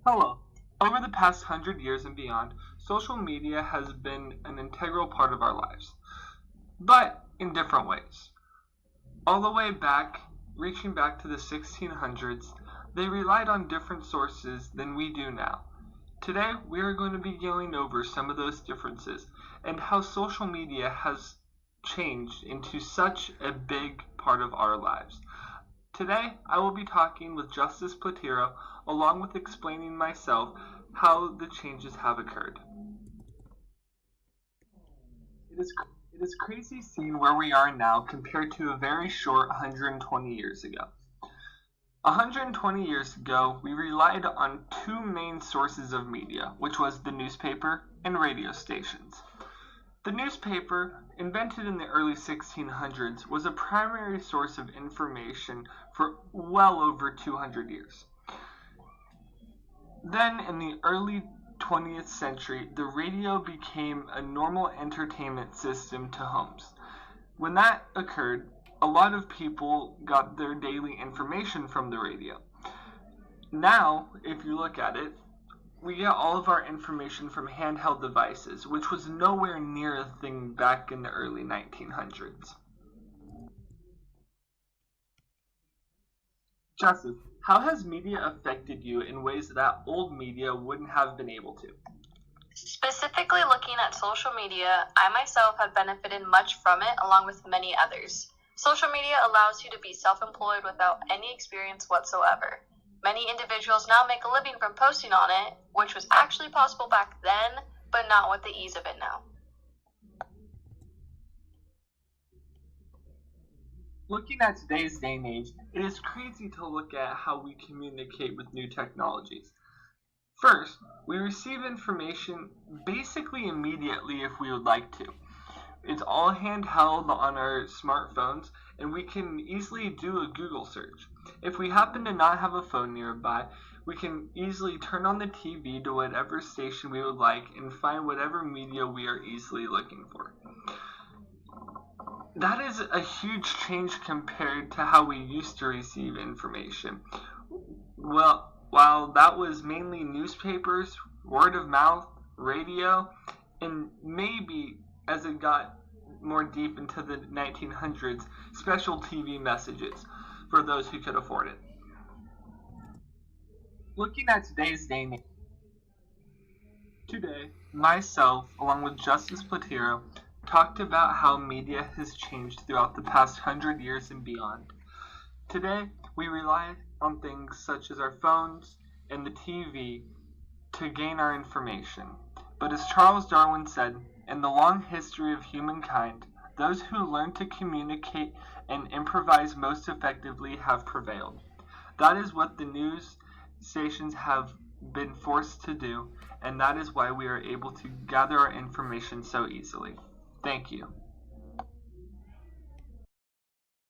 Hello. Over the past 100 years and beyond, social media has been an integral part of our lives, but in different ways. All the way back, reaching back to the 1600s, they relied on different sources than we do now. Today, we are going to be going over some of those differences and how social media has changed into such a big part of our lives. Today, I will be talking with Justice Platero, along with explaining myself how the changes have occurred. It is crazy seeing where we are now compared to a very short 120 years ago. 120 years ago, we relied on two main sources of media, which was the newspaper and radio stations. The newspaper, invented in the early 1600s, was a primary source of information for well over 200 years. Then, in the early 20th century, the radio became a normal entertainment system to homes. When that occurred, a lot of people got their daily information from the radio. Now, if you look at it, we get all of our information from handheld devices, which was nowhere near a thing back in the early 1900s. Justice, how has media affected you in ways that old media wouldn't have been able to? Specifically looking at social media, I myself have benefited much from it along with many others. Social media allows you to be self-employed without any experience whatsoever. Many individuals now make a living from posting on it, which was actually possible back then, but not with the ease of it now. Looking at today's day and age, it is crazy to look at how we communicate with new technologies. First, we receive information basically immediately if we would like to. It's all handheld on our smartphones, and we can easily do a Google search. If we happen to not have a phone nearby, we can easily turn on the TV to whatever station we would like and find whatever media we are easily looking for. That is a huge change compared to how we used to receive information. Well, while that was mainly newspapers, word of mouth, radio, and maybe as it got more deep into the 1900s, special TV messages for those who could afford it. Looking at today's day and age, today, myself, along with Justice Platero, talked about how media has changed throughout the past 100 years and beyond. Today, we rely on things such as our phones and the TV to gain our information. But as Charles Darwin said, in the long history of humankind, those who learn to communicate and improvise most effectively have prevailed. That is what the news stations have been forced to do, and that is why we are able to gather our information so easily. Thank you.